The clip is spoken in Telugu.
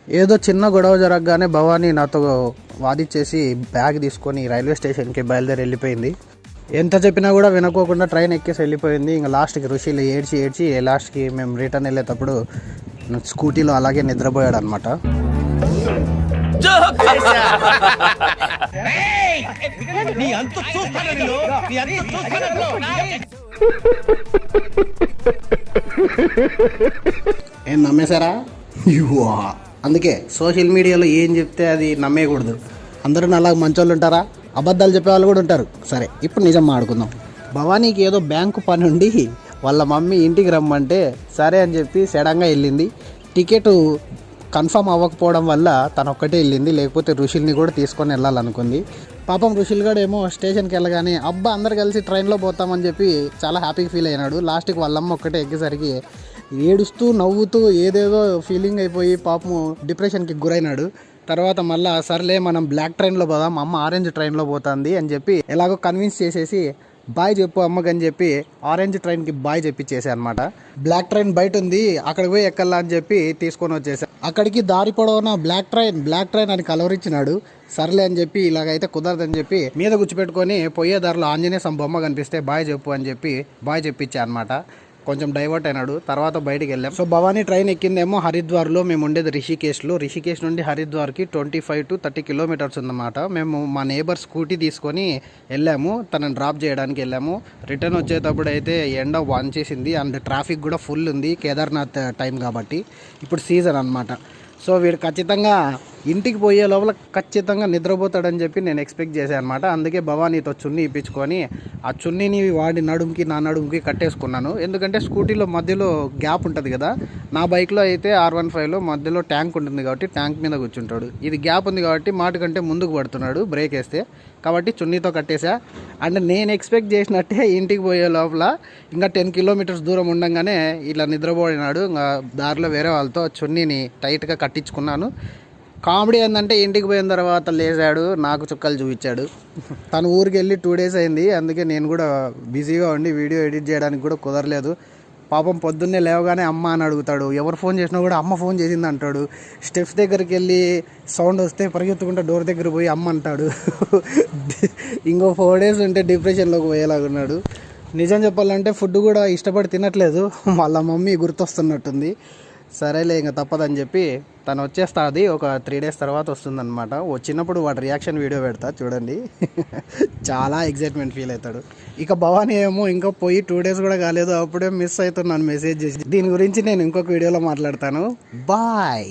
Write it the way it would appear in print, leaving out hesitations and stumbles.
ఏదో చిన్న గొడవ జరగగానే భవానీ నాతో వాదిచ్చేసి బ్యాగ్ తీసుకొని రైల్వే స్టేషన్కి బయలుదేరి వెళ్ళిపోయింది. ఎంత చెప్పినా కూడా వినుకోకుండా ట్రైన్ ఎక్కేసి వెళ్ళిపోయింది. ఇంకా లాస్ట్కి ఋషిలు ఏడ్చి లాస్ట్కి మేము రిటర్న్ వెళ్ళేటప్పుడు స్కూటీలో అలాగే నిద్రపోయాడు అనమాట. ఏం నమ్మేశారా? అందుకే సోషల్ మీడియాలో ఏం చెప్తే అది నమ్మేయకూడదు. అందరూ అలాగ మంచోళ్ళు ఉంటారా? అబద్ధాలు చెప్పే వాళ్ళు కూడా ఉంటారు. సరే, ఇప్పుడు నిజం మాడుకుందాం. భవానీకి ఏదో బ్యాంకు పని ఉండి వాళ్ళ మమ్మీ ఇంటికి రమ్మంటే సరే అని చెప్పి సడన్గా వెళ్ళింది. టికెట్ కన్ఫర్మ్ అవ్వకపోవడం వల్ల తను ఒక్కటే వెళ్ళింది, లేకపోతే ఋషుల్ని కూడా తీసుకొని వెళ్ళాలనుకుంది. పాపం ఋషులు కూడా ఏమో స్టేషన్కి వెళ్ళగానే అబ్బా అందరు కలిసి ట్రైన్లో పోతామని చెప్పి చాలా హ్యాపీగా ఫీల్ అయినాడు. లాస్ట్కి వాళ్ళమ్మ ఒక్కటే ఎక్కేసరికి ఏడుస్తూ నవ్వుతూ ఏదేదో ఫీలింగ్ అయిపోయి పాపము డిప్రెషన్కి గురైనాడు. తర్వాత మళ్ళీ సర్లే మనం బ్లాక్ ట్రైన్లో పోదాం, అమ్మ ఆరెంజ్ ట్రైన్లో పోతుంది అని చెప్పి ఎలాగో కన్విన్స్ చేసేసి బాయ్ చెప్పు అమ్మకి అని చెప్పి ఆరెంజ్ ట్రైన్కి బాయ్ చెప్పించేసా అనమాట. బ్లాక్ ట్రైన్ బయట ఉంది, అక్కడికి పోయి ఎక్కల్లా అని చెప్పి తీసుకొని వచ్చేసా. అక్కడికి దారి పొడవునా బ్లాక్ ట్రైన్ అని కలవరించినాడు. సర్లే అని చెప్పి ఇలాగైతే కుదరదని చెప్పి మీద కూర్చోపెట్టుకొని పోయే దారిలో ఆంజనేయ స్వామి బొమ్మ కనిపిస్తే బాయ్ చెప్పు అని చెప్పి బాయ్ చెప్పించా అనమాట. కొంచెం డైవర్ట్ అయినాడు. తర్వాత బయటికి వెళ్ళాం. సో భవానీ ట్రైన్ ఎక్కిందేమో హరిద్వార్లో, మేము ఉండేది రిషికేష్ నుండి హరిద్వార్కి 25 to 30 కిలోమీటర్స్ ఉందన్నమాట. మేము మా నేబర్ స్కూటీ తీసుకొని వెళ్ళాము, తనని డ్రాప్ చేయడానికి వెళ్ళాము. రిటర్న్ వచ్చేటప్పుడు అయితే ఎండ వాంచేసింది అండ్ ట్రాఫిక్ కూడా ఫుల్ ఉంది, కేదార్నాథ్ టైం కాబట్టి. ఇప్పుడు సీజన్ అనమాట. సో వీడు ఖచ్చితంగా ఇంటికి పోయే లోపల ఖచ్చితంగా నిద్రపోతాడని చెప్పి నేను ఎక్స్పెక్ట్ చేశాను అనమాట. అందుకే భవానీతో చున్నీ ఇప్పించుకొని ఆ చున్నీని వాడి నడుముకి నా నడుముకి కట్టేసుకున్నాను. ఎందుకంటే స్కూటీలో మధ్యలో గ్యాప్ ఉంటుంది కదా, నా బైక్లో అయితే R15లో మధ్యలో ట్యాంక్ ఉంటుంది కాబట్టి ట్యాంక్ మీద కూర్చుంటాడు. ఇది గ్యాప్ ఉంది కాబట్టి మాట కంటే ముందుకు పడుతున్నాడు బ్రేక్ వేస్తే, కాబట్టి చున్నీతో కట్టేసా. అండ్ నేను ఎక్స్పెక్ట్ చేసినట్టే ఇంటికి పోయే లోపల ఇంకా 10 కిలోమీటర్స్ దూరం ఉండగానే ఇలా నిద్రపోయినాడు. ఇంకా దారిలో వేరే వాళ్ళతో చున్నీని టైట్గా కట్టించుకున్నాను. కామెడీ ఏంటంటే ఇంటికి పోయిన తర్వాత లేచాడు, నాకు చుక్కలు చూపించాడు. తను ఊరికి వెళ్ళి 2 days అయింది, అందుకే నేను కూడా బిజీగా ఉండి వీడియో ఎడిట్ చేయడానికి కూడా కుదరలేదు. పాపం పొద్దున్నే లేవగానే అమ్మ అని అడుగుతాడు, ఎవరు ఫోన్ చేసినా కూడా అమ్మ ఫోన్ చేసింది అంటాడు. స్టెప్స్ దగ్గరికి వెళ్ళి సౌండ్ వస్తే పరిగెత్తుకుంటే డోర్ దగ్గర పోయి అమ్మ అంటాడు. ఇంకో 4 days ఉంటే డిప్రెషన్లోకి పోయేలాగున్నాడు. నిజం చెప్పాలంటే ఫుడ్ కూడా ఇష్టపడి తినట్లేదు, వాళ్ళ మమ్మీ గుర్తొస్తున్నట్టుంది. సరేలే ఇంకా తప్పదని చెప్పి తను వచ్చేస్తుంది. ఒక 3 days తర్వాత వస్తుందన్నమాట. వచ్చినప్పుడు వాటి రియాక్షన్ వీడియో పెడతా చూడండి. చాలా ఎగ్జైట్మెంట్ ఫీల్ అవుతాడు. ఇక భవానీ ఏమో ఇంకా పోయి 2 days కూడా కాలేదు, అప్పుడే మిస్ అవుతున్నాను మెసేజ్ చేసి. దీని గురించి నేను ఇంకొక వీడియోలో మాట్లాడతాను. బాయ్.